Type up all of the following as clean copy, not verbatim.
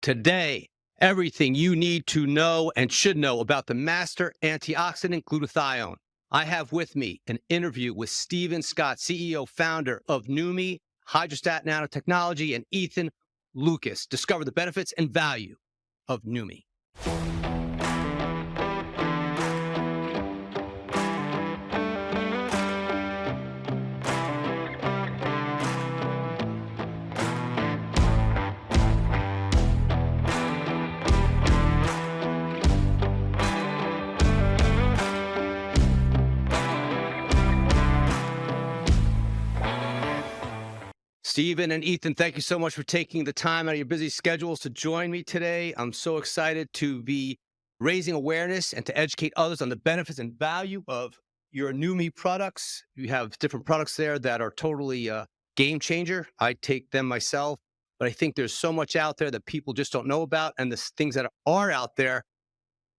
Today, everything you need to know and should know about the master antioxidant glutathione. I have with me an interview with Stephen Scott, CEO, founder of NUMMI, Hydrostat Nanotechnology, and Ethan Lucas. Discover the benefits and value of NUMMI. Stephen and Ethan, thank you so much for taking the time out of your busy schedules to join me today. I'm so excited to be raising awareness and to educate others on the benefits and value of your NUMMI products. You have different products there that are totally a game changer. I take them myself, but I think there's so much out there that people just don't know about. And the things that are out there,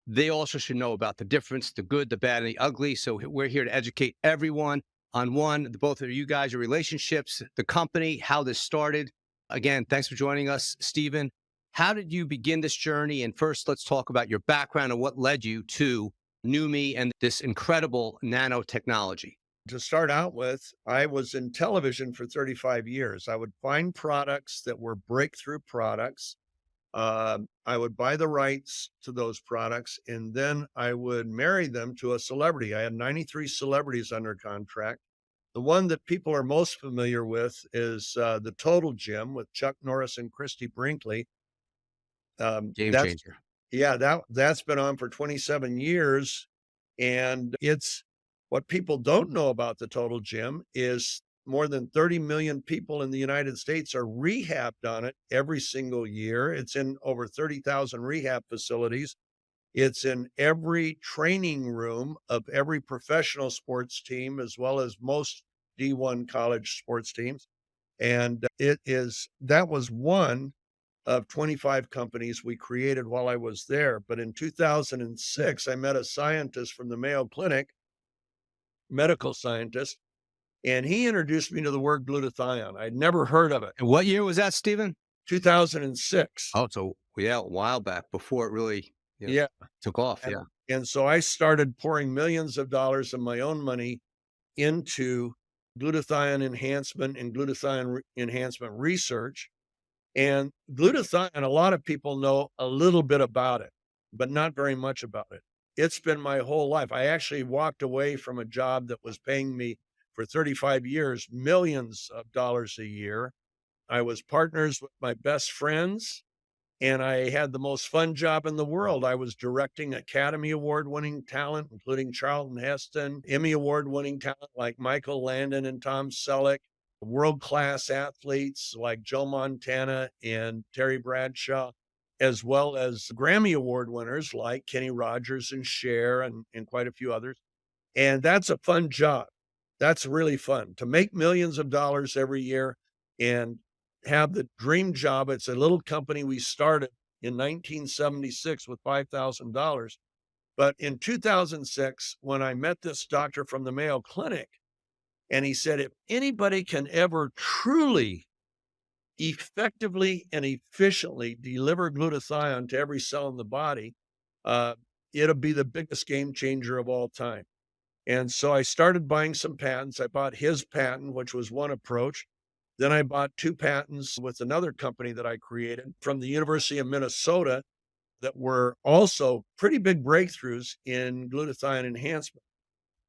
they also should know about the difference, the good, the bad, and the ugly. So we're here to educate everyone on both of you guys, your relationships, the company, how this started. Again, thanks for joining us, Stephen. How did you begin this journey? And first, let's talk about your background and what led you to NUMMI and this incredible nanotechnology. To start out with, I was in television for 35 years. I would find products that were breakthrough products. I would buy the rights to those products, and then I would marry them to a celebrity. I had 93 celebrities under contract. The one that people are most familiar with is the Total Gym with Chuck Norris and Christy Brinkley. Game changer. That's been on for 27 years. And it's what people don't know about the Total Gym is more than 30 million people in the United States are rehabbed on it every single year. It's in over 30,000 rehab facilities. It's in every training room of every professional sports team, as well as most D1 college sports teams. And that was one of 25 companies we created while I was there. But in 2006, I met a scientist from the Mayo Clinic, medical scientist, and he introduced me to the word glutathione. I'd never heard of it. And what year was that, Stephen? 2006. Oh, so a while back before it really took off. And so I started pouring millions of dollars of my own money into glutathione enhancement and glutathione enhancement research. And glutathione, a lot of people know a little bit about it, but not very much about it. It's been my whole life. I actually walked away from a job that was paying me for 35 years, millions of dollars a year. I was partners with my best friends, and I had the most fun job in the world. I was directing Academy Award-winning talent, including Charlton Heston, Emmy Award-winning talent like Michael Landon and Tom Selleck, world-class athletes like Joe Montana and Terry Bradshaw, as well as Grammy Award winners like Kenny Rogers and Cher and quite a few others. And that's a fun job. That's really fun to make millions of dollars every year and have the dream job. It's a little company we started in 1976 with $5,000. But in 2006, when I met this doctor from the Mayo Clinic, and he said, if anybody can ever truly, effectively, and efficiently deliver glutathione to every cell in the body, it'll be the biggest game changer of all time. And so I started buying some patents. I bought his patent, which was one approach. Then I bought 2 patents with another company that I created from the University of Minnesota that were also pretty big breakthroughs in glutathione enhancement.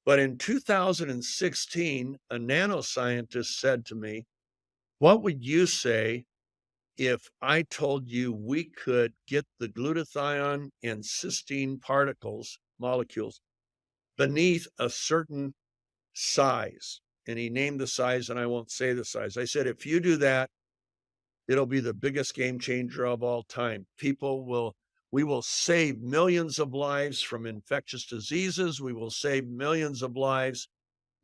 But in 2016, a nanoscientist said to me, what would you say if I told you we could get the glutathione and cysteine molecules, beneath a certain size? And he named the size, and I won't say the size. I said, if you do that, it'll be the biggest game changer of all time. We will save millions of lives from infectious diseases. We will save millions of lives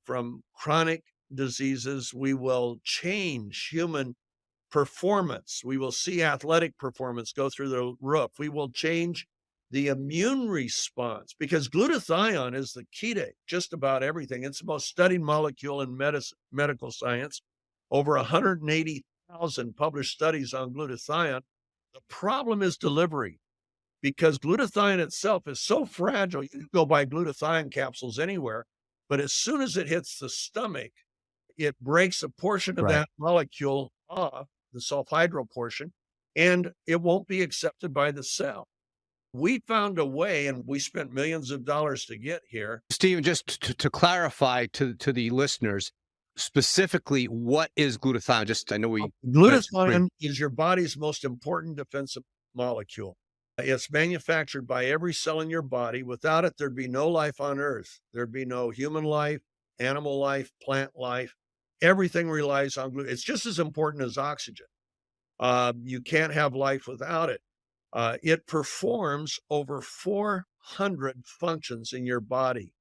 from chronic diseases. We will change human performance. We will see athletic performance go through the roof. We will change the immune response, because glutathione is the key to just about everything. It's the most studied molecule in medical science. Over 180,000 published studies on glutathione. The problem is delivery because glutathione itself is so fragile. You can go buy glutathione capsules anywhere, but as soon as it hits the stomach, it breaks a portion of Right. that molecule off, the sulfhydryl portion, and it won't be accepted by the cell. We found a way, and we spent millions of dollars to get here. Stephen, just to clarify to the listeners, specifically, what is glutathione? Just I know we Glutathione is your body's most important defensive molecule. It's manufactured by every cell in your body. Without it, there'd be no life on Earth. There'd be no human life, animal life, plant life. Everything relies on glutathione. It's just as important as oxygen. You can't have life without it. It performs over 400 functions in your body.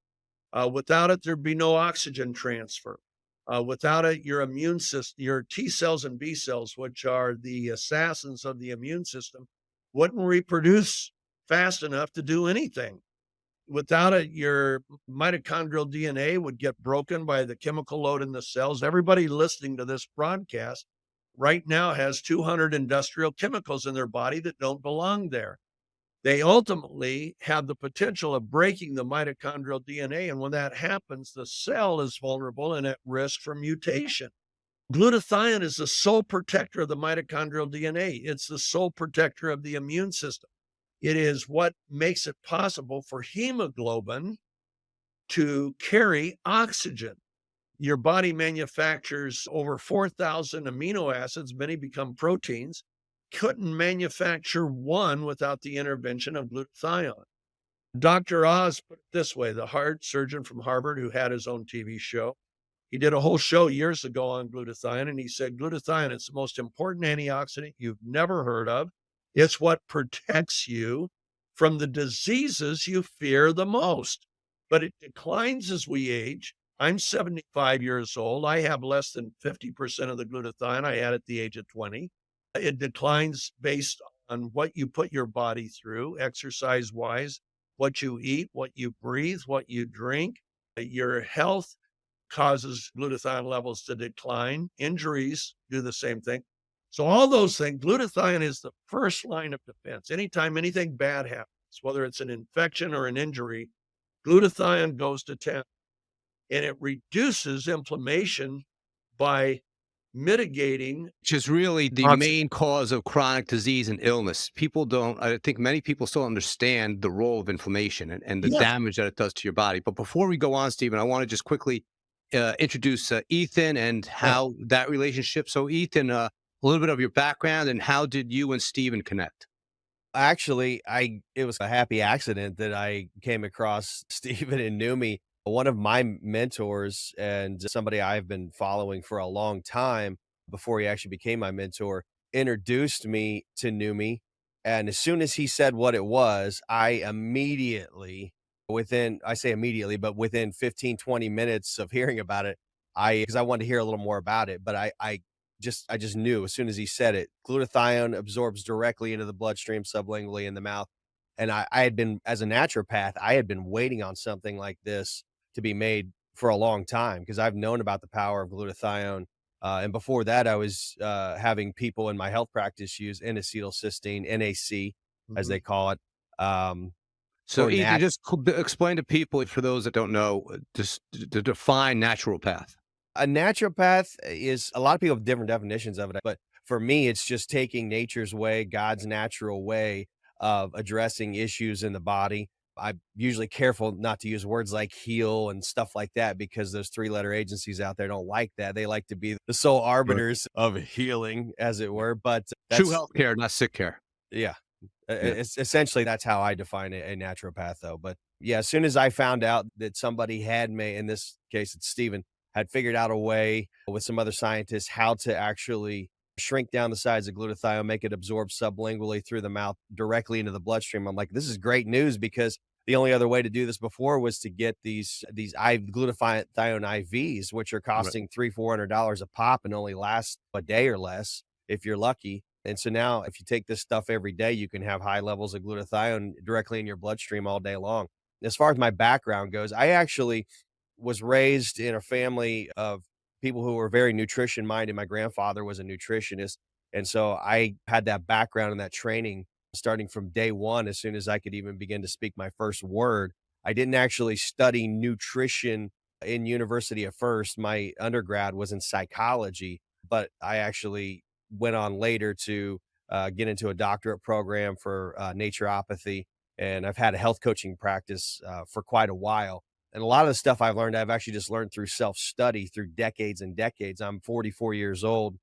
Without it, there'd be no oxygen transfer. Without it, your immune system, your T cells and B cells, which are the assassins of the immune system, wouldn't reproduce fast enough to do anything. Without it, your mitochondrial DNA would get broken by the chemical load in the cells. Everybody listening to this broadcast right now has 200 industrial chemicals in their body that don't belong there. They ultimately have the potential of breaking the mitochondrial DNA. And when that happens, the cell is vulnerable and at risk for mutation. Glutathione is the sole protector of the mitochondrial DNA. It's the sole protector of the immune system. It is what makes it possible for hemoglobin to carry oxygen. Your body manufactures over 4,000 amino acids, many become proteins. Couldn't manufacture one without the intervention of glutathione. Dr. Oz put it this way, the heart surgeon from Harvard who had his own TV show. He did a whole show years ago on glutathione, and he said, glutathione is the most important antioxidant you've never heard of. It's what protects you from the diseases you fear the most, but it declines as we age. I'm 75 years old. I have less than 50% of the glutathione I had at the age of 20. It declines based on what you put your body through, exercise wise, what you eat, what you breathe, what you drink. Your health causes glutathione levels to decline. Injuries do the same thing. So all those things, glutathione is the first line of defense. Anytime anything bad happens, whether it's an infection or an injury, glutathione goes to town, and it reduces inflammation by mitigating. which is really the main cause of chronic disease and illness. People don't, I think many people still understand the role of inflammation and the Yes. damage that it does to your body. But before we go on, Stephen, I want to just quickly introduce Ethan and how that relationship. So, Ethan, a little bit of your background and how did you and Stephen connect? Actually, it was a happy accident that I came across Stephen and NUMMI. One of my mentors and somebody I've been following for a long time before he actually became my mentor introduced me to NUMMI. And as soon as he said what it was, I immediately, I say immediately, but within 15, 20 minutes of hearing about it, because I wanted to hear a little more about it, but I just knew as soon as he said it, glutathione absorbs directly into the bloodstream sublingually in the mouth. And I had been, as a naturopath, I had been waiting on something like this to be made for a long time because I've known about the power of glutathione. And before that, I was having people in my health practice use N-acetylcysteine, NAC, as they call it. So, for Ethan, nat- just explain to people, for those that don't know, just to define naturopath. a naturopath is a lot of people have different definitions of it, but for me, it's just taking nature's way, God's natural way of addressing issues in the body. I'm usually careful not to use words like heal and stuff like that because those three-letter agencies out there don't like that. They like to be the sole Right. arbiters of healing, as it were. But True that's, healthcare, not sick care. yeah, Yeah. it's essentially that's how I define a naturopath, though. But yeah, as soon as I found out that somebody had made, in this case, it's Stephen, had figured out a way with some other scientists how to actually shrink down the size of glutathione, make it absorb sublingually through the mouth directly into the bloodstream. I'm like, this is great news because the only other way to do this before was to get these glutathione IVs, which are Right. costing $300-400 a pop and only last a day or less if you're lucky. And so now, if you take this stuff every day, you can have high levels of glutathione directly in your bloodstream all day long. As far as my background goes, I actually was raised in a family of people who were very nutrition minded. My grandfather was a nutritionist, And so I had that background and that training starting from day one. As soon as I could even begin to speak my first word, I didn't actually study nutrition in university at first. My undergrad was in psychology, but I actually went on later to get into a doctorate program for naturopathy. And I've had a health coaching practice for quite a while. And a lot of the stuff I've learned, I've actually just learned through self study through decades and decades. I'm 44 years old,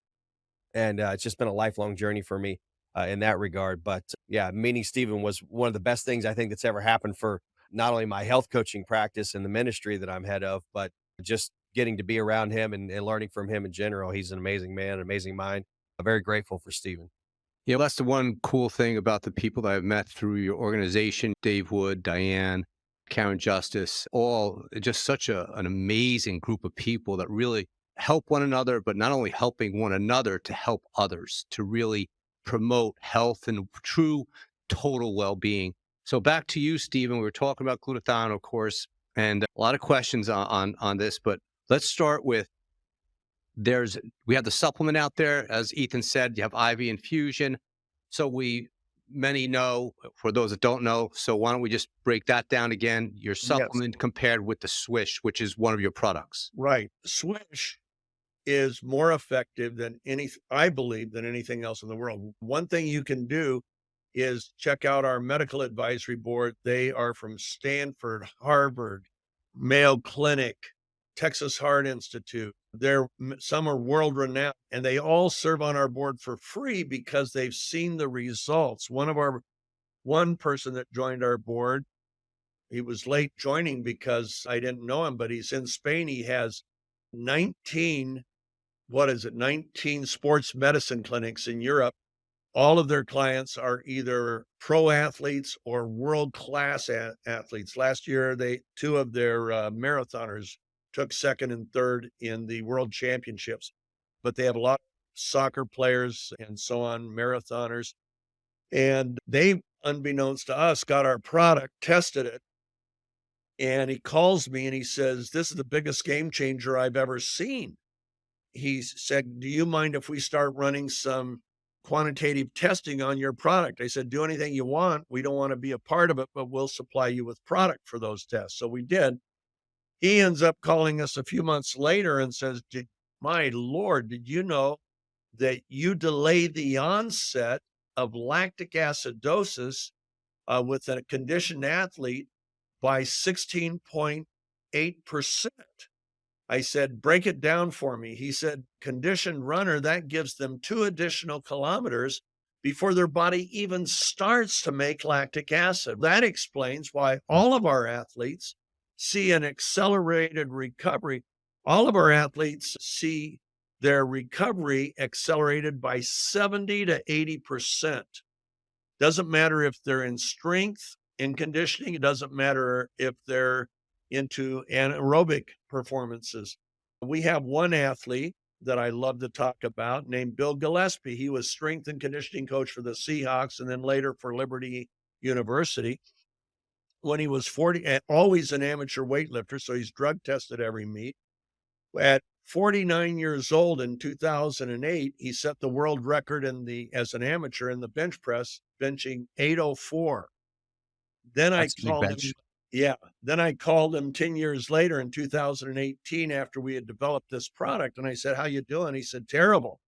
and it's just been a lifelong journey for me in that regard. But yeah, meeting Stephen was one of the best things I think that's ever happened for not only my health coaching practice and the ministry that I'm head of, but just getting to be around him and learning from him in general. He's an amazing man, an amazing mind. I'm very grateful for Stephen. Yeah, that's the one cool thing about the people that I've met through your organization, Dave Wood, Diane, Karen Justice, all just such an amazing group of people that really help one another, but not only helping one another to help others, to really promote health and true total well-being. So back to you, Stephen. We were talking about glutathione, of course, and a lot of questions on this, but let's start with we have the supplement out there, as Ethan said, you have IV infusion. So many know, for those that don't know, so why don't we just break that down again? Your Yes. supplement compared with the Swish, which is one of your products. Right. Swish is more effective I believe, than anything else in the world. One thing you can do is check out our medical advisory board. They are from Stanford, Harvard, Mayo Clinic, Texas Heart Institute. Some are world renowned, and they all serve on our board for free because they've seen the results. One person that joined our board, he was late joining because I didn't know him, but he's in Spain. He has 19 19 sports medicine clinics in Europe. All of their clients are either pro athletes or world-class athletes. Last year, two of their marathoners took second and third in the world championships, but they have a lot of soccer players and so on, marathoners. And they, unbeknownst to us, got our product, tested it, and he calls me and he says, "This is the biggest game changer I've ever seen." He said, "Do you mind if we start running some quantitative testing on your product?" I said, "Do anything you want. We don't want to be a part of it, but we'll supply you with product for those tests." So we did. He ends up calling us a few months later and says, "My Lord, did you know that you delay the onset of lactic acidosis with a conditioned athlete by 16.8%. I said, "Break it down for me." He said, "Conditioned runner, that gives them 2 additional kilometers before their body even starts to make lactic acid." That explains why all of our athletes see an accelerated recovery. All of our athletes see their recovery accelerated by 70 to 80%. Doesn't matter if they're in strength, in conditioning. It doesn't matter if they're into anaerobic performances. We have one athlete that I love to talk about named Bill Gillespie. He was strength and conditioning coach for the Seahawks and then later for Liberty University. When he was 40, always an amateur weightlifter, so he's drug tested every meet. At 49 years old in 2008, he set the world record as an amateur in the bench press, benching 804. Then I That's a big called him. bench. Yeah. Then I called him 10 years later in 2018 after we had developed this product. And I said, "How you doing?" He said, "Terrible."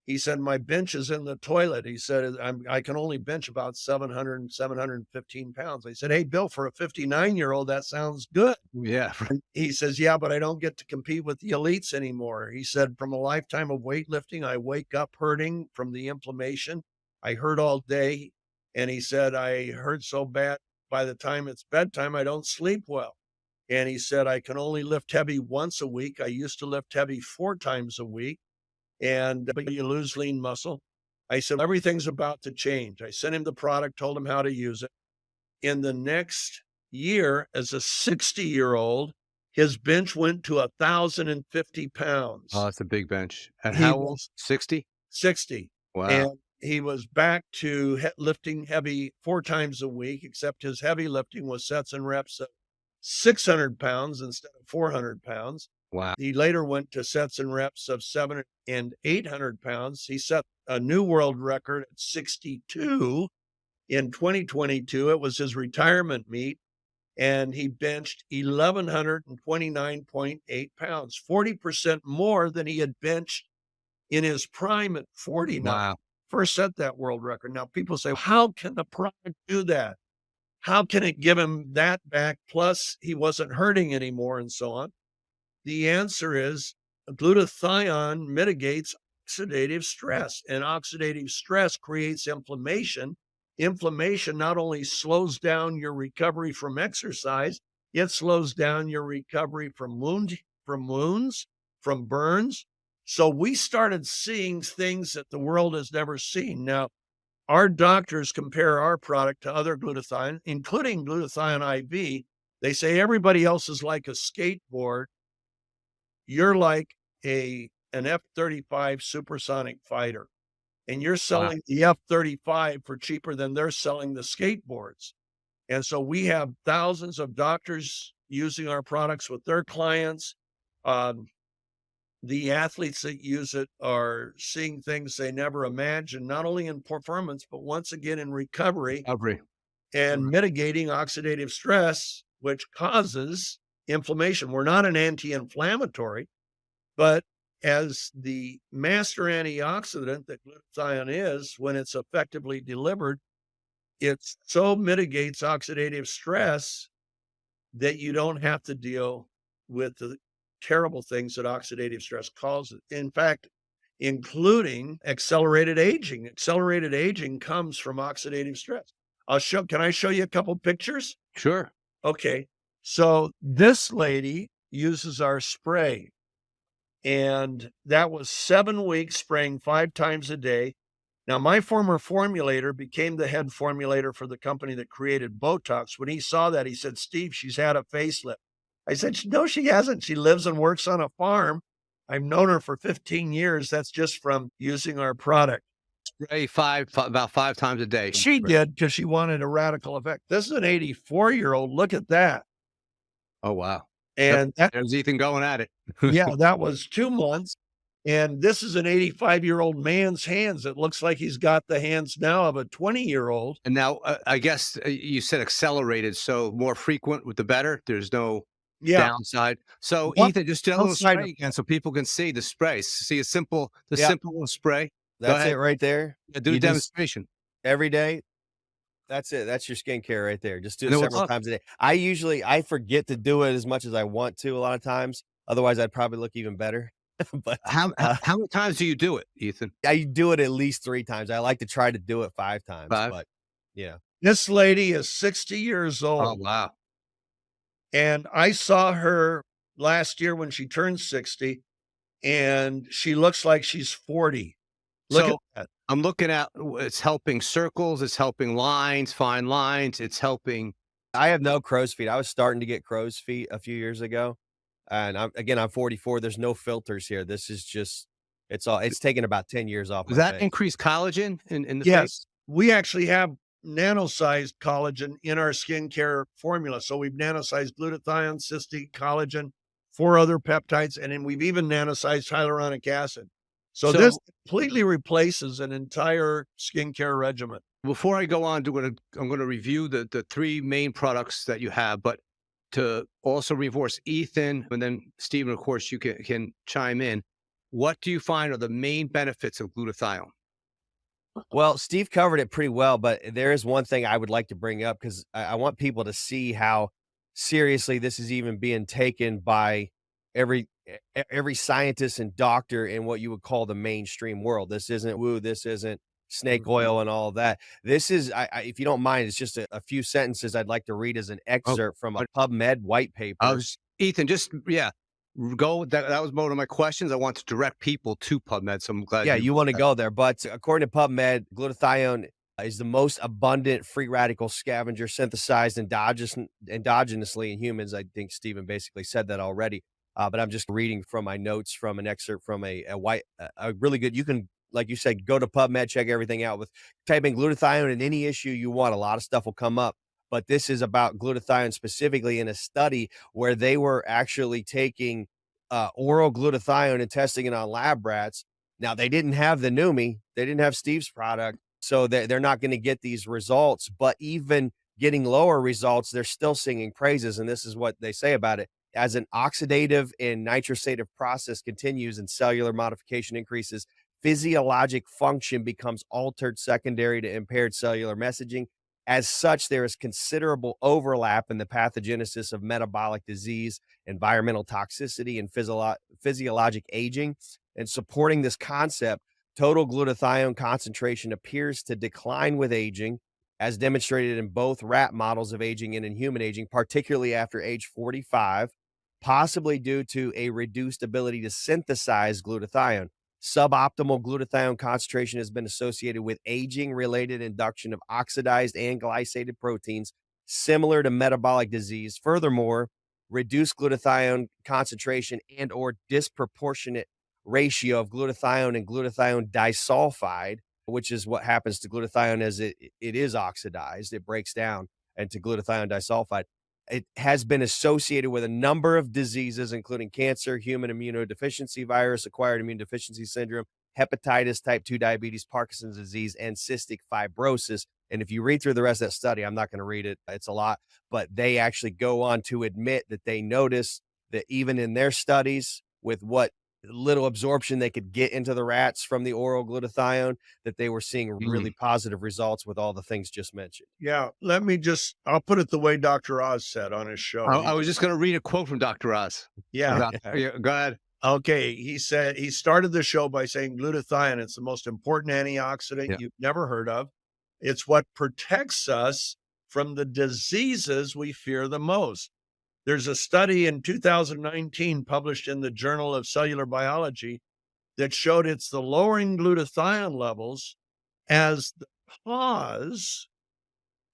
He said, "My bench is in the toilet." He said, I can only bench about 715 pounds. I said, "Hey, Bill, for a 59-year-old, that sounds good." Yeah. And he says, "Yeah, but I don't get to compete with the elites anymore." He said, "From a lifetime of weightlifting, I wake up hurting from the inflammation. I hurt all day." And he said, "I hurt so bad by the time it's bedtime, I don't sleep well." And he said, "I can only lift heavy once a week. I used to lift heavy 4 times a week. But you lose lean muscle." I said, "Everything's about to change." I sent him the product, told him how to use it. In the next year, as a 60-year-old, his bench went to 1,050 Oh, pounds. that's a big bench. At He how old? was 60? 60. Wow. And he was back to lifting heavy 4 times a week, except his heavy lifting was sets and reps of 600 pounds instead of 400 pounds. Wow. He later went to sets and reps of and 800 pounds. He set a new world record at 62 in 2022. It was his retirement meet, and he benched 1,129.8 pounds, 40% more than he had benched in his prime at 49. Wow. First set that world record. Now, people say, how can the product do that? How can it give him that back? Plus, he wasn't hurting anymore and so on. The answer is glutathione mitigates oxidative stress, and oxidative stress creates inflammation. Inflammation not only slows down your recovery from exercise, it slows down your recovery from wounds, from burns. So we started seeing things that the world has never seen. Now, our doctors compare our product to other glutathione, including glutathione IV. They say everybody else is like a skateboard. You're like an F-35 supersonic fighter, and you're Wow. selling the F-35 for cheaper than they're selling the skateboards. And so we have thousands of doctors using our products with their clients. The athletes that use it are seeing things they never imagined, not only in performance, but once again in recovery and mitigating oxidative stress, which causes inflammation. We're not an anti-inflammatory, but as the master antioxidant that glutathione is, when it's effectively delivered, it so mitigates oxidative stress that you don't have to deal with the terrible things that oxidative stress causes. In fact, including accelerated aging. Accelerated aging comes from oxidative stress. Can I show you a couple pictures? Sure. Okay. So this lady uses our spray, and that was 7 weeks spraying 5 times a day. Now, my former formulator became the head formulator for the company that created Botox. When he saw that, he said, "Steve, she's had a facelift." I said, "No, she hasn't. She lives and works on a farm. I've known her for 15 years. That's just from using our product." Spray about 5 times a day. She did because she wanted a radical effect. This is an 84-year-old. Look at that. Oh, wow. And There's Ethan going at it. yeah, that was 2 months. And this is an 85-year-old man's hands. It looks like he's got the hands now of a 20-year-old. And now, I guess you said accelerated, so more frequent with the better. There's no downside. So Ethan, just do a little spray again so people can see the spray. See a simple little spray. That's it right there. Yeah, do a demonstration. Every day. That's it. That's your skincare right there. Just do it several times a day. I forget to do it as much as I want to a lot of times. Otherwise, I'd probably look even better. But how many times do you do it, Ethan? I do it at least 3 times. I like to try to do it 5 times. 5? But yeah. This lady is 60 years old. Oh, wow. And I saw her last year when she turned 60, and she looks like she's 40. Look at that. I'm looking at, it's helping circles, it's helping lines, fine lines, it's helping. I have no crow's feet. I was starting to get crow's feet a few years ago. And I'm 44. There's no filters here. This is just, it's taken about 10 years off. Does that increase collagen in the face? Yes. We actually have nano-sized collagen in our skincare formula. So we've nano-sized glutathione, cysteine, collagen, 4 other peptides, and then we've even nano-sized hyaluronic acid. So this completely replaces an entire skincare regimen. Before I go on, I'm going to review the 3 main products that you have, but to also reinforce Ethan, and then Stephen, of course, you can chime in. What do you find are the main benefits of glutathione? Well, Steve covered it pretty well, but there is one thing I would like to bring up because I want people to see how seriously this is even being taken by every scientist and doctor in what you would call the mainstream world. This isn't woo, this isn't snake oil and all of that. This is, if you don't mind, it's just a few sentences I'd like to read as an excerpt from a PubMed white paper. Ethan, go. That was one of my questions. I want to direct people to PubMed, so I'm glad. Yeah, you want to go there. But according to PubMed, glutathione is the most abundant free radical scavenger synthesized endogenously in humans. I think Stephen basically said that already. But I'm just reading from my notes from an excerpt from a really good, you can, like you said, go to PubMed, check everything out with typing glutathione in any issue you want. A lot of stuff will come up. But this is about glutathione specifically in a study where they were actually taking oral glutathione and testing it on lab rats Now they didn't have the NUMMI, they didn't have Steve's product, so they're not going to get these results. But even getting lower results, they're still singing praises. And this is what they say about it. As an oxidative and nitrosative process continues and cellular modification increases, physiologic function becomes altered secondary to impaired cellular messaging. As such, there is considerable overlap in the pathogenesis of metabolic disease, environmental toxicity, and physiologic aging. And supporting this concept, total glutathione concentration appears to decline with aging, as demonstrated in both rat models of aging and in human aging, particularly after age 45, possibly due to a reduced ability to synthesize glutathione. Suboptimal glutathione concentration has been associated with aging-related induction of oxidized and glycated proteins, similar to metabolic disease. Furthermore, reduced glutathione concentration and or disproportionate ratio of glutathione and glutathione disulfide, which is what happens to glutathione as it is oxidized, it breaks down into glutathione disulfide. It has been associated with a number of diseases, including cancer, human immunodeficiency virus, acquired immune deficiency syndrome, hepatitis, type 2 diabetes, Parkinson's disease, and cystic fibrosis. And if you read through the rest of that study, I'm not going to read it, it's a lot, but they actually go on to admit that they notice that even in their studies, with what little absorption they could get into the rats from the oral glutathione, that they were seeing really positive results with all the things just mentioned. Yeah, I'll put it the way Dr. Oz said on his show. I was just going to read a quote from Dr. Oz. Yeah. About, yeah, go ahead. Okay. He said he started the show by saying glutathione, it's the most important antioxidant you've never heard of. It's what protects us from the diseases we fear the most. There's a study in 2019 published in the Journal of Cellular Biology that showed it's the lowering glutathione levels as the cause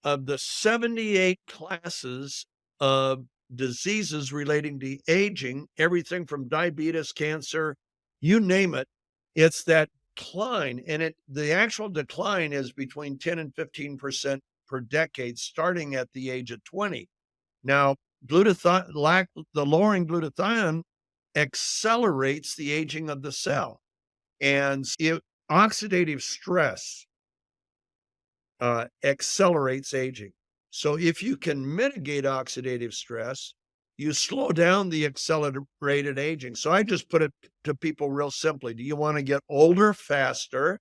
of the 78 classes of diseases relating to aging, everything from diabetes, cancer, you name it. It's that decline, and the actual decline is between 10 and 15% per decade, starting at the age of 20. Now, the lowering glutathione accelerates the aging of the cell, and oxidative stress accelerates aging. So if you can mitigate oxidative stress, you slow down the accelerated aging. So I just put it to people real simply. Do you want to get older faster,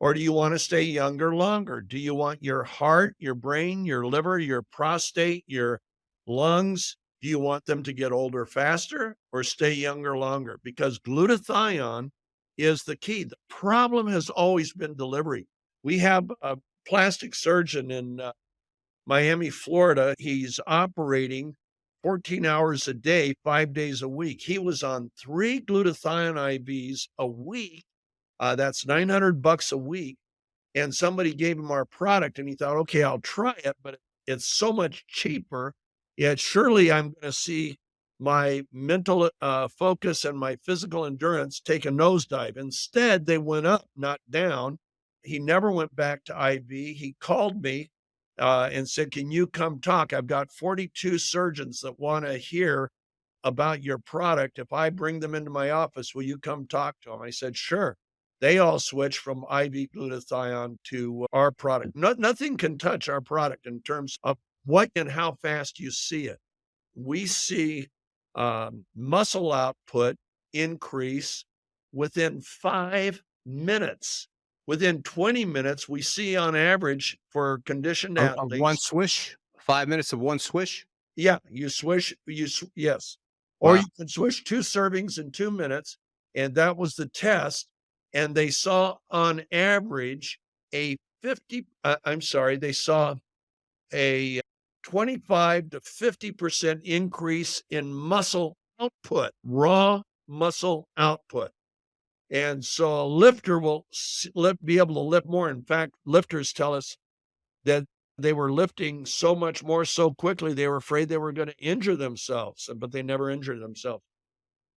or do you want to stay younger longer? Do you want your heart, your brain, your liver, your prostate, your lungs, do you want them to get older faster or stay younger longer? Because glutathione is the key. The problem has always been delivery. We have a plastic surgeon in Miami, Florida. He's operating 14 hours a day, 5 days a week. He was on 3 glutathione IVs a week. That's $900 a week. And somebody gave him our product and he thought, okay, I'll try it, but it's so much cheaper. Yet surely I'm going to see my mental focus and my physical endurance take a nosedive. Instead, they went up, not down. He never went back to IV. He called me and said, can you come talk? I've got 42 surgeons that want to hear about your product. If I bring them into my office, will you come talk to them? I said, sure. They all switched from IV glutathione to our product. Nothing can touch our product in terms of what and how fast you see it. We see muscle output increase within 5 minutes. Within 20 minutes, we see on average for conditioned athletes. One swish, 5 minutes of one swish? Yeah, you swish, yes. Or you can swish 2 servings in 2 minutes. And that was the test. And they saw on average they saw a 25 to 50% increase in muscle output, raw muscle output. And so a lifter will be able to lift more. In fact, lifters tell us that they were lifting so much more so quickly, they were afraid they were going to injure themselves, but they never injured themselves.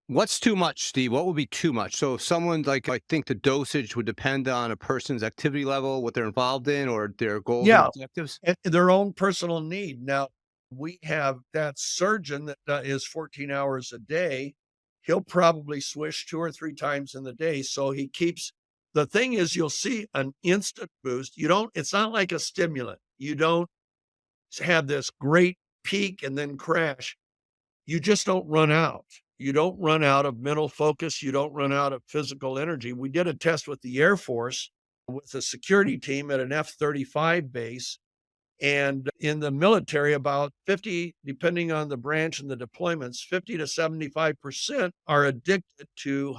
What's too much, Steve? What would be too much? So if someone, I think the dosage would depend on a person's activity level, what they're involved in, or their goals and objectives? And their own personal need. Now, we have that surgeon that is 14 hours a day. he'll probably swish 2 or 3 times in the day. So he keeps, the thing is, you'll see an instant boost. It's not like a stimulant. You don't have this great peak and then crash. You just don't run out. You don't run out of mental focus. You don't run out of physical energy. We did a test with the Air Force with a security team at an F-35 base. And in the military, about 50, depending on the branch and the deployments, 50 to 75% are addicted to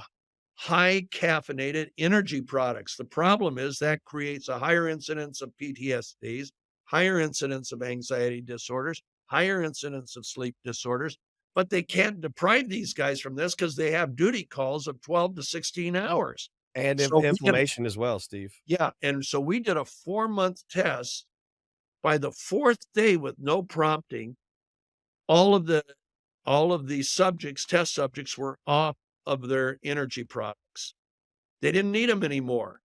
high caffeinated energy products. The problem is that creates a higher incidence of PTSDs, higher incidence of anxiety disorders, higher incidence of sleep disorders. But they can't deprive these guys from this because they have duty calls of 12 to 16 hours. And So inflammation as well, Steve. yeah. And so we did a 4-month test. By the 4th day, with no prompting, all of the subjects, test subjects, were off of their energy products. They didn't need them anymore.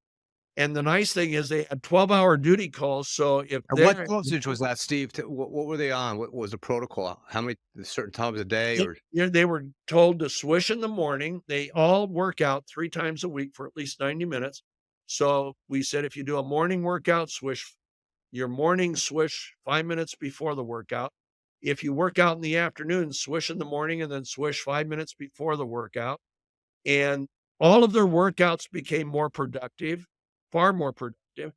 And the nice thing is they had 12-hour duty calls. So if And what dosage was that, Steve? What were they on? What was the protocol? How many certain times a day? Or they were told to swish in the morning. They all work out 3 times a week for at least 90 minutes. So we said, if you do a morning workout, swish your morning swish 5 minutes before the workout. If you work out in the afternoon, swish in the morning and then swish 5 minutes before the workout. And all of their workouts became more productive, far more productive.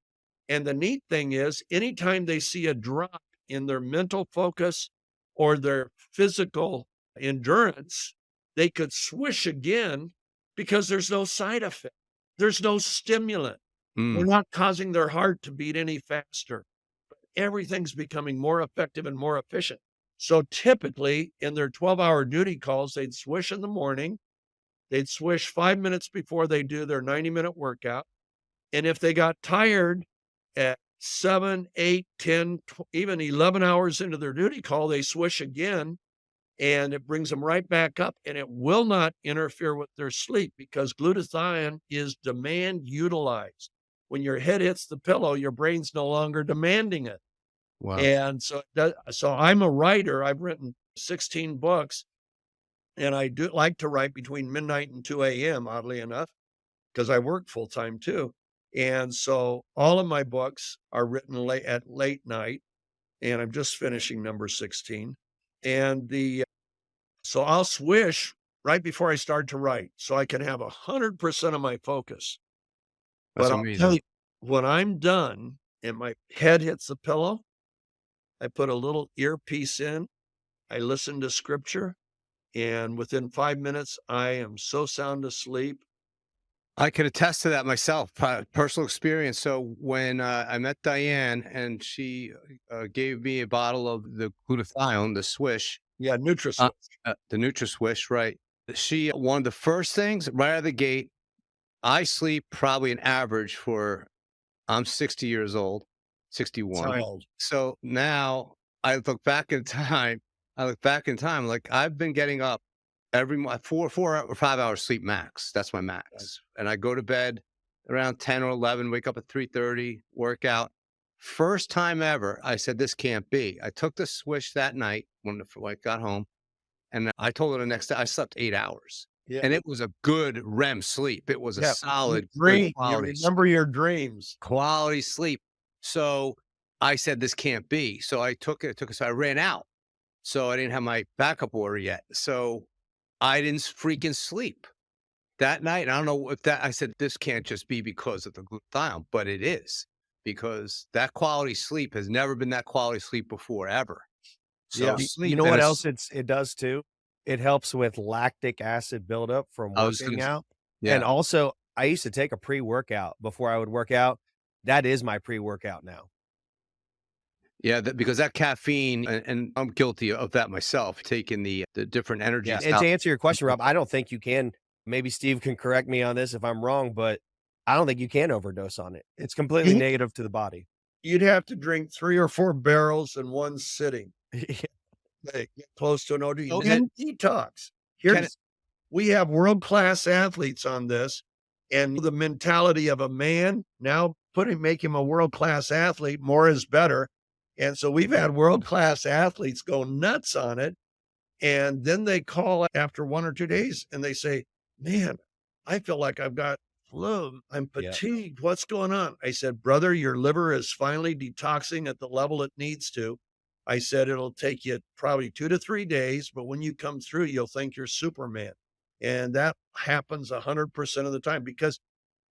And the neat thing is, anytime they see a drop in their mental focus or their physical endurance, they could swish again because there's no side effect. There's no stimulant. We're not causing their heart to beat any faster. But everything's becoming more effective and more efficient. So typically in their 12-hour duty calls, they'd swish in the morning. They'd swish 5 minutes before they do their 90-minute workout. And if they got tired at 7, 8, 10, even 11 hours into their duty call, they swish again. And it brings them right back up, and it will not interfere with their sleep because glutathione is demand utilized. When your head hits the pillow, your brain's no longer demanding it. wow. And so I'm a writer. I've written 16 books, and I do like to write between midnight and 2 a.m., oddly enough, because I work full time too. And so all of my books are written at late night, and I'm just finishing number 16. And so I'll swish right before I start to write so I can have 100% of my focus. That's But I'll amazing. tell you, when I'm done and my head hits the pillow, I put a little earpiece in, I listen to scripture, and within 5 minutes, I am so sound asleep. I could attest to that myself, personal experience. So when I met Diane and she gave me a bottle of the glutathione, the Swish, Yeah, NutraSwish. the NutraSwish, right? One of the first things right out of the gate, I sleep probably an average I'm 60 years old, 61. Child. So now I look back in time, like I've been getting up every 4 or 5 hours sleep max. That's my max. And I go to bed around 10 or 11, wake up at 3:30, work out. First time ever, I said, this can't be. I took the Swish that night when I got home, and I told her the next day I slept 8 hours. Yeah. And it was a good REM sleep. It was a solid, dream. good quality, Remember your dreams. quality sleep. So I said, this can't be. So I took it. So I ran out. So I didn't have my backup order yet. So I didn't freaking sleep that night. I don't know if I said, this can't just be because of the glutathione, but it is, because that quality sleep has never been that quality sleep before, ever. So Yeah. sleep. You know what else it does too? It helps with lactic acid buildup from I was working gonna out. Yeah. And also, I used to take a pre-workout before I would work out. That is my pre-workout now. Yeah, because that caffeine, and I'm guilty of that myself, taking the different energies. Yeah. And out. to answer your question, Rob, I don't think you can. Maybe Steve can correct me on this if I'm wrong, but I don't think you can overdose on it. It's completely negative to the body. You'd have to drink 3 or 4 barrels in one sitting. Yeah. They get close to an OD. So And detox. We have world-class athletes on this, and the mentality of a man now make him a world-class athlete. More is better. And so we've had world-class athletes go nuts on it. And then they call after 1 or 2 days and they say, man, I feel like I've got flu. I'm Yeah. fatigued. What's going on? I said, brother, your liver is finally detoxing at the level it needs to. I said, it'll take you probably 2 to 3 days, but when you come through, you'll think you're Superman. And that happens 100% of the time because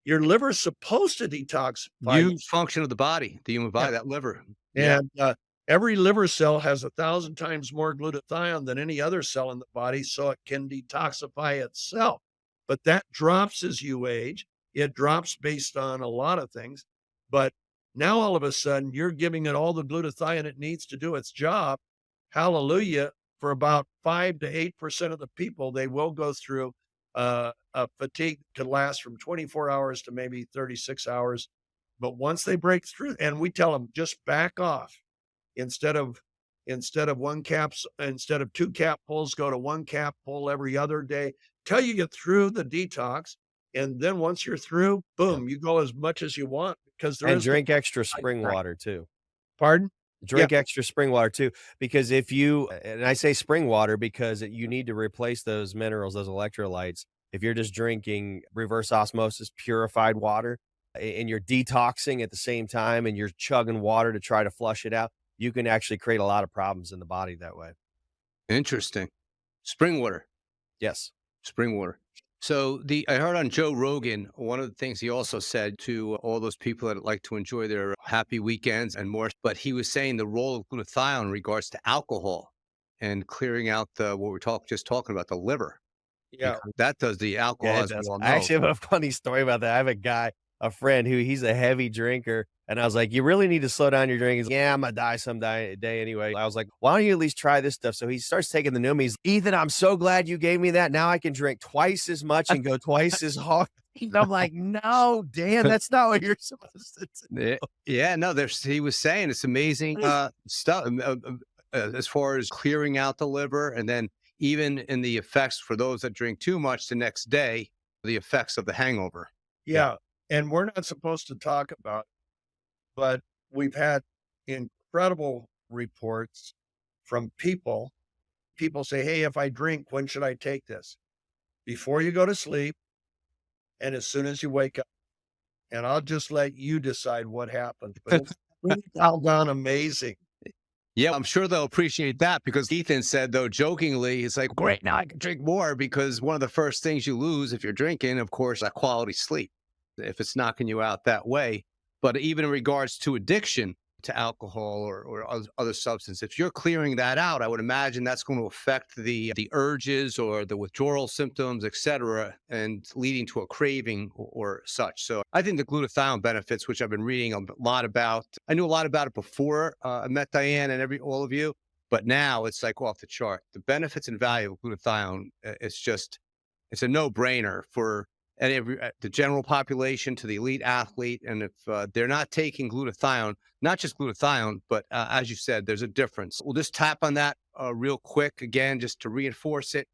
your liver's supposed to detoxify you. Huge function of the body, the human Yeah. body, that liver. Yeah. And every liver cell has 1,000 times more glutathione than any other cell in the body, so it can detoxify itself. But that drops as you age. It drops based on a lot of things. But now all of a sudden, you're giving it all the glutathione it needs to do its job. Hallelujah. For about 5 to 8% of the people, they will go through a fatigue could last from 24 hours to maybe 36 hours. But once they break through, and we tell them just back off instead of instead of 2 capfuls, go to 1 capful every other day till you get through the detox. And then once you're through, Yep. boom, you go as much as you want because there And is no drink extra life spring back. water too. Pardon? Yeah. Drink extra spring water too, because if you and I say spring water because you need to replace those minerals, those electrolytes. If you're just drinking reverse osmosis purified water and you're detoxing at the same time and you're chugging water to try to flush it out, you can actually create a lot of problems in the body that way. Interesting. Spring water. Yes. Spring water. So I heard on Joe Rogan, one of the things he also said to all those people that like to enjoy their happy weekends and more, but he was saying the role of glutathione in regards to alcohol and clearing out what we're just talking about, the liver, Yeah. because that does the alcohol, Yeah, it as we does. all I know. actually have a funny story about that. I have a friend he's a heavy drinker, and I was like, "You really need to slow down your drinking." He's like, "Yeah, I'm gonna die day anyway." I was like, "Why don't you at least try this stuff?" So he starts taking the NUMMIs. Ethan, I'm so glad you gave me that. Now I can drink twice as much and go twice as hard. And I'm like, "No, Dan, that's not what you're supposed to do." Yeah, no, he was saying it's amazing stuff as far as clearing out the liver, and then even in the effects for those that drink too much the next day, the effects of the hangover. Yeah. And we're not supposed to talk about, but we've had incredible reports from people. People say, hey, if I drink, when should I take this? Before you go to sleep and as soon as you wake up. And I'll just let you decide what happens. But it's pretty doggone amazing. Yeah, I'm sure they'll appreciate that because Ethan said, though, jokingly, it's like, great, now I can drink more because one of the first things you lose if you're drinking, of course, that quality sleep, if it's knocking you out that way. But even in regards to addiction to alcohol or other substance, if you're clearing that out, I would imagine that's going to affect the urges or the withdrawal symptoms, et cetera, and leading to a craving or such. So I think the glutathione benefits, which I've been reading a lot about, I knew a lot about it before I met Diane and all of you, but now it's like off the chart. The benefits and value of glutathione, it's a no-brainer for the general population to the elite athlete. And if they're not taking glutathione, not just glutathione, but as you said, there's a difference. We'll just tap on that real quick again, just to reinforce it.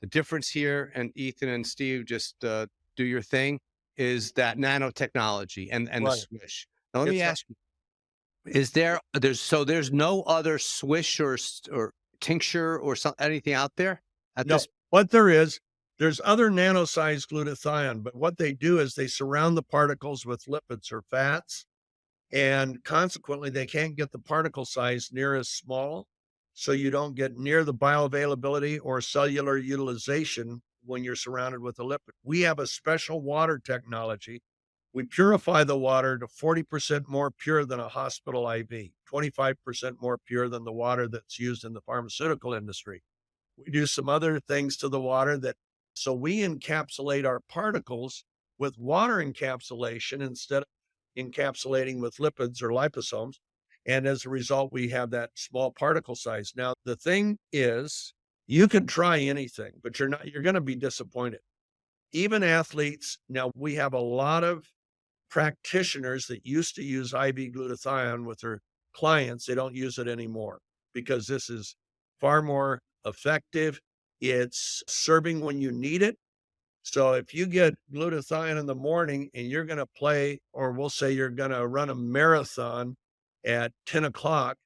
The difference here, and Ethan and Steve, just do your thing, is that nanotechnology and the Right. swish. Now, let me It's not- ask you, there's no other swish or tincture or anything out there at No, this? what there's other nano-sized glutathione, but what they do is they surround the particles with lipids or fats, and consequently, they can't get the particle size near as small, so you don't get near the bioavailability or cellular utilization when you're surrounded with a lipid. We have a special water technology. We purify the water to 40% more pure than a hospital IV, 25% more pure than the water that's used in the pharmaceutical industry. We do some other things to the water so we encapsulate our particles with water encapsulation instead of encapsulating with lipids or liposomes. And as a result, we have that small particle size. Now, the thing is, you can try anything, but you're going to be disappointed. Even athletes, now we have a lot of practitioners that used to use IV glutathione with their clients. They don't use it anymore because this is far more effective. It's serving when you need it. So if you get glutathione in the morning and you're going to play, or we'll say you're going to run a marathon at 10 o'clock,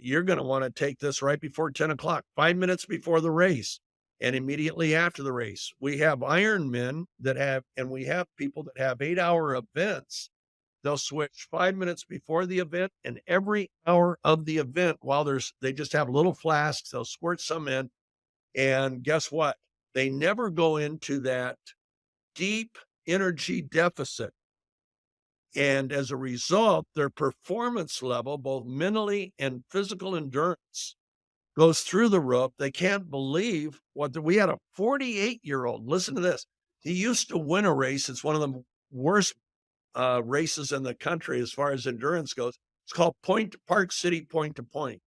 you're going to want to take this right before 10 o'clock, 5 minutes before the race and immediately after the race. We have Ironmen and we have people that have 8-hour events. They'll switch 5 minutes before the event and every hour of the event they just have little flasks. They'll squirt some in. And guess what? They never go into that deep energy deficit. And as a result, their performance level, both mentally and physical endurance, goes through the roof. They can't believe we had a 48-year-old. Listen to this. He used to win a race. It's one of the worst races in the country as far as endurance goes. It's called Park City Point to Point.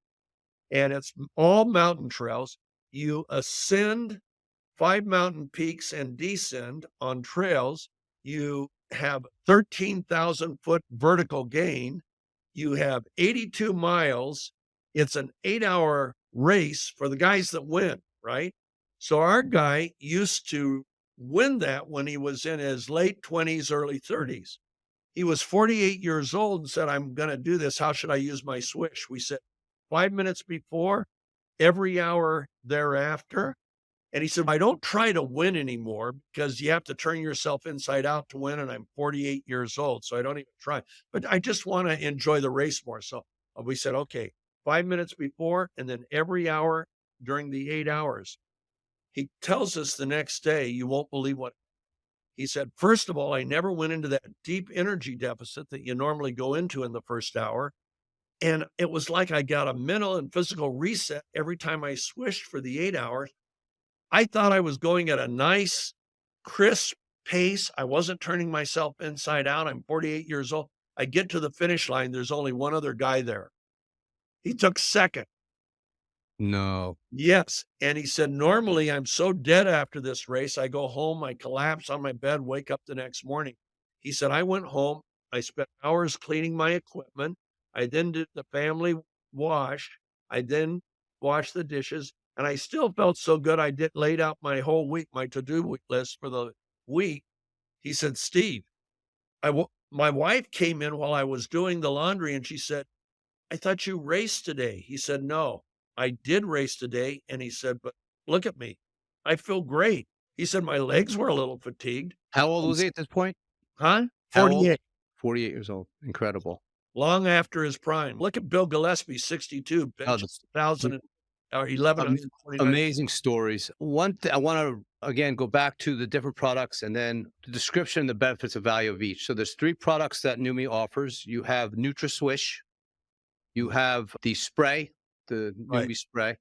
And it's all mountain trails. You ascend 5 mountain peaks and descend on trails. You have 13,000-foot vertical gain. You have 82 miles. It's an 8-hour race for the guys that win, right? So our guy used to win that when he was in his late 20s, early 30s. He was 48 years old and said, I'm going to do this. How should I use my swish? We said 5 minutes before, every hour thereafter. And he said, I don't try to win anymore because you have to turn yourself inside out to win. And I'm 48 years old, so I don't even try. But I just want to enjoy the race more. So we said, okay, 5 minutes before and then every hour during the 8 hours. He tells us the next day, you won't believe what he said. First of all, I never went into that deep energy deficit that you normally go into in the first hour. And it was like I got a mental and physical reset every time I swished for the 8 hours. I thought I was going at a nice, crisp pace. I wasn't turning myself inside out. I'm 48 years old. I get to the finish line. There's only one other guy there. He took second. No. Yes. And he said, normally I'm so dead after this race. I go home, I collapse on my bed, wake up the next morning. He said, I went home. I spent hours cleaning my equipment. I then did the family wash. I then washed the dishes. And I still felt so good. I laid out my whole week, my to-do list for the week. He said, Steve, my wife came in while I was doing the laundry and she said, I thought you raced today. He said, no, I did race today. And he said, but look at me. I feel great. He said, my legs were a little fatigued. How old was he at this point? Huh? How old? 48. 48 years old. Incredible. Long after his prime. Look at Bill Gillespie, 62, Oh, bench 1,000 or 1,129. Amazing stories. One thing I want to again go back to the different products and then the description and the benefits and value of each. So there's 3 products that NUMMI offers. You have NutraSwish, you have the spray, the Right. NUMMI spray,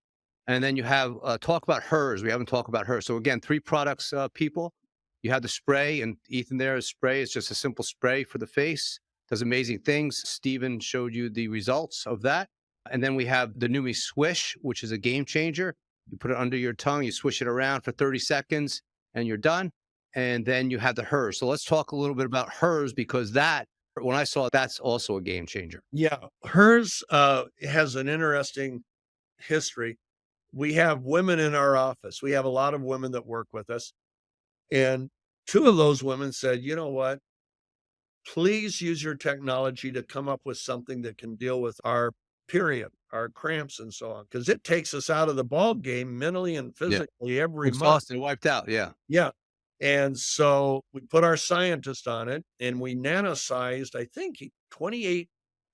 and then you have talk about hers. We haven't talked about hers. So again, 3 products, people. You have the spray, and Ethan there is spray. It's just a simple spray for the face. Does amazing things. Stephen showed you the results of that. And then we have the NUMMI Swish, which is a game changer. You put it under your tongue, you swish it around for 30 seconds, and you're done. And then you have the hers. So let's talk a little bit about hers because when I saw it, that's also a game changer. Yeah. Hers has an interesting history. We have women in our office. We have a lot of women that work with us. And 2 of those women said, you know what? Please use your technology to come up with something that can deal with our period, our cramps and so on, because it takes us out of the ball game mentally and physically every month. Exhausted, wiped out. Yeah. Yeah. And so we put our scientist on it and we nanosized, I think 28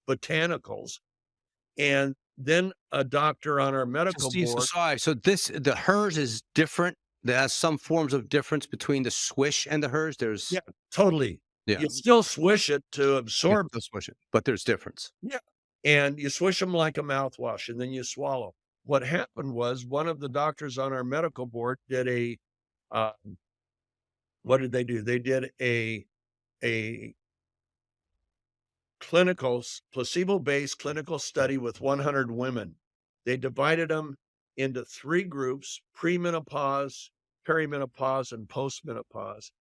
botanicals. And then a doctor on our medical Steve, board. sorry. So the hers is different. There has some forms of difference between the swish and the hers. There's Yeah, totally. yeah. You still swish it to Yeah, absorb. they'll swish it, but there's difference. Yeah. And you swish them like a mouthwash and then you swallow. What happened was one of the doctors on our medical board did uh, what did they do? They did a placebo-based clinical study with 100 women. They divided them into 3 groups: premenopause, perimenopause, and postmenopause.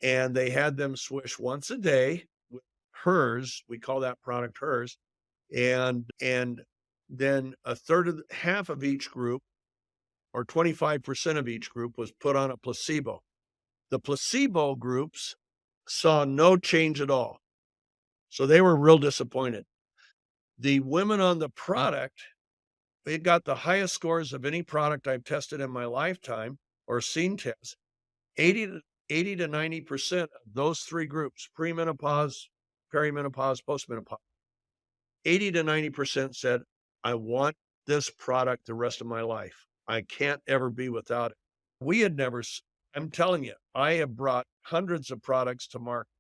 And they had them swish once a day with hers. We call that product hers. And then half of each group, or 25% of each group, was put on a placebo. The placebo groups saw no change at all. So they were real disappointed. The women on the product it got the highest scores of any product I've tested in my lifetime or seen tests. 80 to 80 to 90% of those three groups, premenopause, perimenopause, postmenopause, 80 to 90% said, I want this product the rest of my life. I can't ever be without it. We had never, I'm telling you, I have brought hundreds of products to market.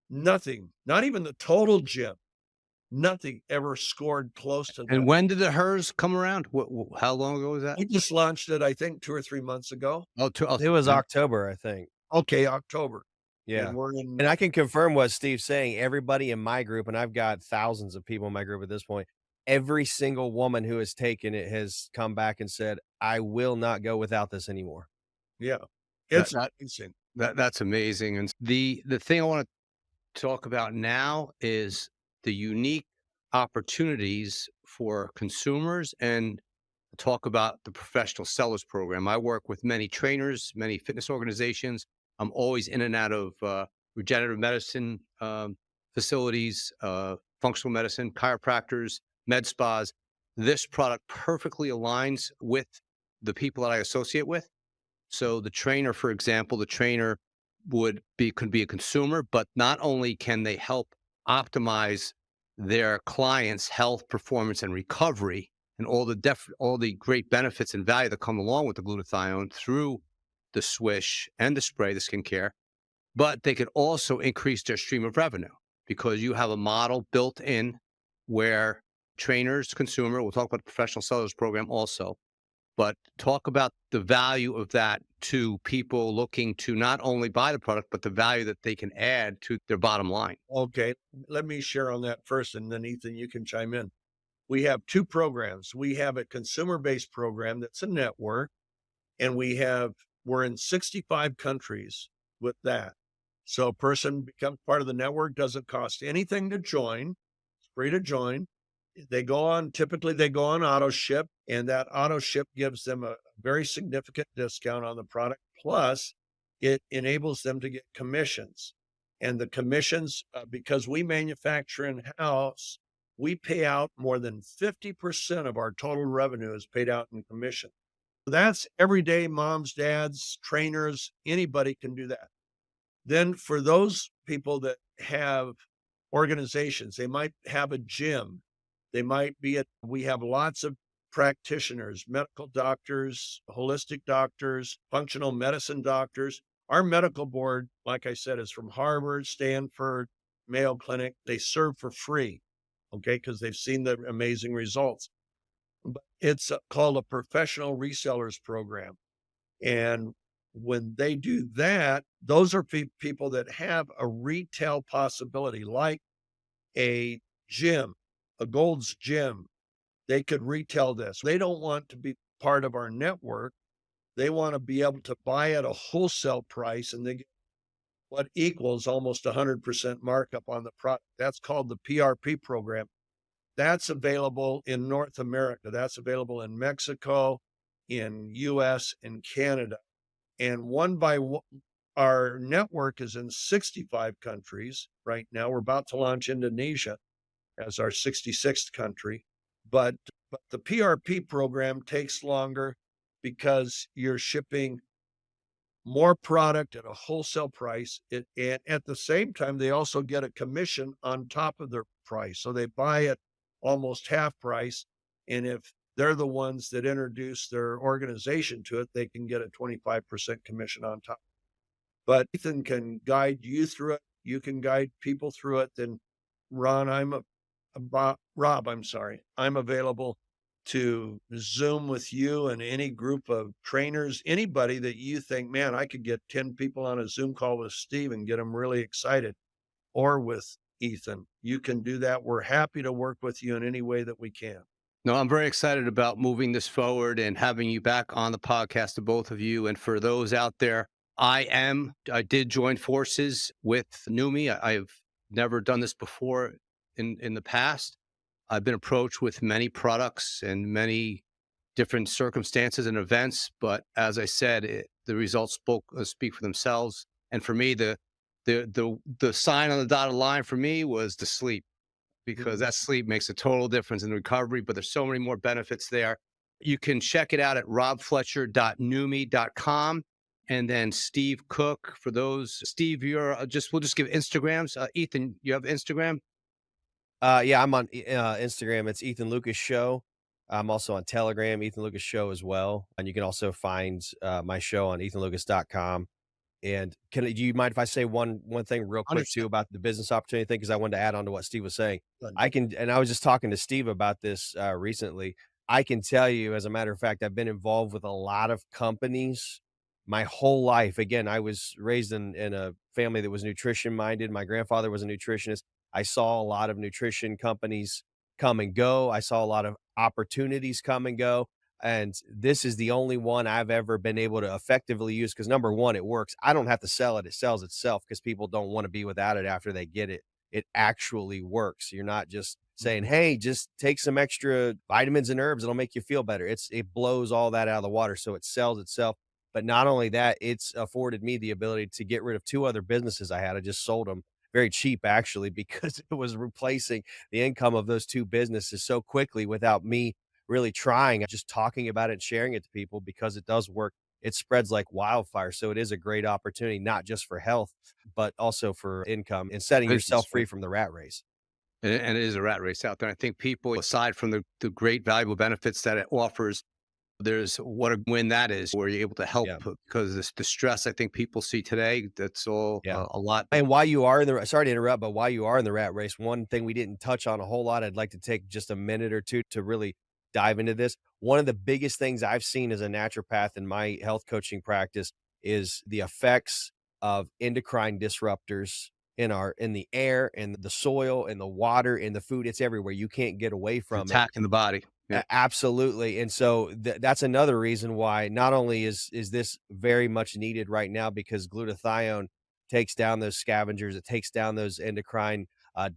Nothing, not even the total gym, nothing ever scored close to that. And when did the HERS come around? How long ago was that? I just launched it, I think, 2 or 3 months ago. It was October, I think. Okay, October. Yeah. And we're in And I can confirm what Steve's saying. Everybody in my group, and I've got thousands of people in my group at this point, every single woman who has taken it has come back and said, I will not go without this anymore. yeah. That, It's that, amazing. that's amazing. And the thing I want to talk about now is the unique opportunities for consumers and talk about the professional sellers program. I work with many trainers, many fitness organizations. I'm always in and out of regenerative medicine facilities, functional medicine, chiropractors, med spas. This product perfectly aligns with the people that I associate with. So the trainer, for example, the trainer could be a consumer, but not only can they help optimize their clients' health, performance, and recovery, and all the great benefits and value that come along with the glutathione through the swish and the spray, the skincare, but they could also increase their stream of revenue because you have a model built in where trainers, consumer, we'll talk about the professional sellers program also, but talk about the value of that to people looking to not only buy the product, but the value that they can add to their bottom line. Okay, let me share on that first, and then Ethan, you can chime in. We have 2 programs. We have a consumer-based program that's a network, and we're in 65 countries with that. So a person becomes part of the network, doesn't cost anything to join, it's free to join. Typically they go on auto ship, and that auto ship gives them a very significant discount on the product. Plus, it enables them to get commissions. And the commissions, because we manufacture in-house, we pay out more than 50% of our total revenue is paid out in commission. That's everyday moms, dads, trainers, anybody can do that. Then for those people that have organizations, they might have a gym. We have lots of practitioners, medical doctors, holistic doctors, functional medicine doctors. Our medical board, like I said, is from Harvard, Stanford, Mayo Clinic. They serve for free, okay, because they've seen the amazing results. But it's called a professional resellers program. And when they do that, those are people that have a retail possibility, like a gym, a Gold's Gym. They could retail this. They don't want to be part of our network. They want to be able to buy at a wholesale price, and they get what equals almost 100% markup on the product. That's called the PRP program. That's available in North America. That's available in Mexico, in US, and Canada. And our network is in 65 countries right now. We're about to launch Indonesia as our 66th country. But the PRP program takes longer because you're shipping more product at a wholesale price. And at the same time, they also get a commission on top of their price. So they buy it almost half price. And if they're the ones that introduce their organization to it, they can get a 25% commission on top. But Ethan can guide you through it. You can guide people through it. Then Rob, I'm available to Zoom with you and any group of trainers, anybody that you think, man, I could get 10 people on a Zoom call with Steve and get them really excited, or with Ethan. You can do that. We're happy to work with you in any way that we can. No, I'm very excited about moving this forward and having you back on the podcast to both of you. And for those out there, I did join forces with NUMMI. I've never done this before in the past. I've been approached with many products and many different circumstances and events, but as I said, the results speak for themselves. And for me, the sign on the dotted line for me was the sleep, because that sleep makes a total difference in recovery, but there's so many more benefits there. You can check it out at robfletcher.nummi.com. And then Steve Cook, for those, Steve, we'll just give Instagrams. Ethan, you have Instagram? Yeah, I'm on Instagram. It's Ethan Lucas Show. I'm also on Telegram, Ethan Lucas Show as well. And you can also find my show on ethanlucas.com. And do you mind if I say one thing real quick too about the business opportunity thing? Because I wanted to add on to what Steve was saying. And I was just talking to Steve about this recently. I can tell you, as a matter of fact, I've been involved with a lot of companies my whole life. Again, I was raised in a family that was nutrition minded. My grandfather was a nutritionist. I saw a lot of nutrition companies come and go. I saw a lot of opportunities come and go. And this is the only one I've ever been able to effectively use because number one, it works. I don't have to sell it. It sells itself because people don't want to be without it after they get it. It actually works. You're not just saying, hey, just take some extra vitamins and herbs. It'll make you feel better. It blows all that out of the water. So it sells itself. But not only that, it's afforded me the ability to get rid of 2 other businesses I had. I just sold them very cheap actually, because it was replacing the income of those 2 businesses so quickly without me really trying, just talking about it and sharing it to people because it does work. It spreads like wildfire. So it is a great opportunity, not just for health, but also for income and setting yourself free from the rat race. And it is a rat race out there. I think people, aside from the great valuable benefits that it offers, there's what a win that is, where you're able to help because the stress I think people see today, that's all a lot. And while you are in the, sorry to interrupt, but while you are in the rat race, one thing we didn't touch on a whole lot, I'd like to take just a minute or two to really dive into this. One of the biggest things I've seen as a naturopath in my health coaching practice is the effects of endocrine disruptors in the air and the soil and the water and the food. It's everywhere. You can't get away from it. Attacking the body. Yeah. Absolutely. And so that's another reason why not only is this very much needed right now, because glutathione takes down those scavengers, it takes down those endocrine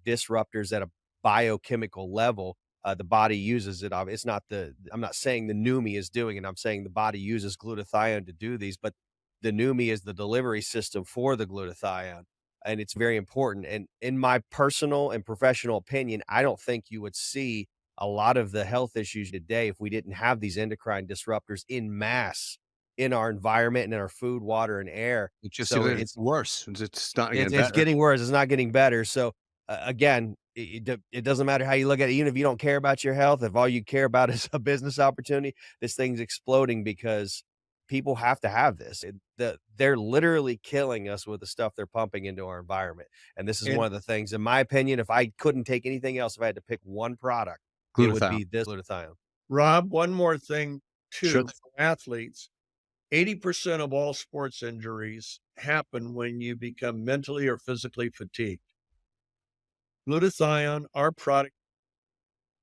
disruptors at a biochemical level. The body uses it. It's not I'm not saying the NUMMI is doing it. I'm saying the body uses glutathione to do these, but the NUMMI is the delivery system for the glutathione. And it's very important. And in my personal and professional opinion, I don't think you would see a lot of the health issues today if we didn't have these endocrine disruptors in mass in our environment and in our food, water, and air. It's worse. It's not getting it's better. getting worse. It's not getting better. So again, it doesn't matter how you look at it. Even if you don't care about your health, if all you care about is a business opportunity, this thing's exploding because people have to have this. They're literally killing us with the stuff they're pumping into our environment. And this is one of the things, in my opinion, if I couldn't take anything else, if I had to pick one product, it would be this glutathione. Rob, one more thing too, Sure. for athletes, 80% of all sports injuries happen when you become mentally or physically fatigued. Glutathione, our product,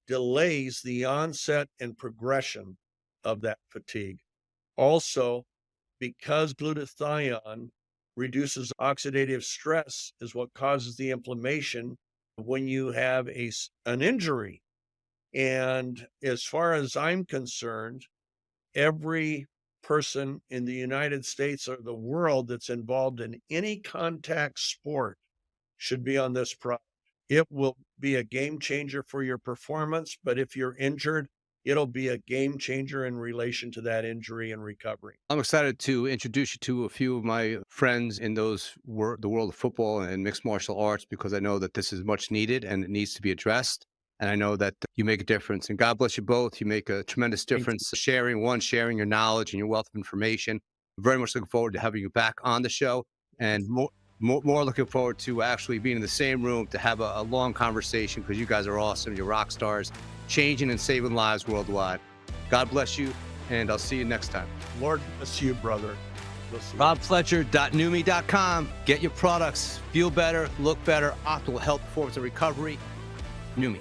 delays the onset and progression of that fatigue. Also, because glutathione reduces oxidative stress is what causes the inflammation when you have an injury. And as far as I'm concerned, every person in the United States or the world that's involved in any contact sport should be on this product. It will be a game changer for your performance, but if you're injured, it'll be a game changer in relation to that injury and recovery. I'm excited to introduce you to a few of my friends in the world of football and mixed martial arts, because I know that this is much needed and it needs to be addressed. And I know that you make a difference. And God bless you both. You make a tremendous difference sharing your knowledge and your wealth of information. I'm very much looking forward to having you back on the show, and more looking forward to actually being in the same room to have a long conversation, because you guys are awesome. You're rock stars, changing and saving lives worldwide. God bless you, and I'll see you next time. Lord bless you, brother. RobFletcher.nummi.com. Get your products. Feel better, look better, optimal health, performance, and recovery. NUMMI.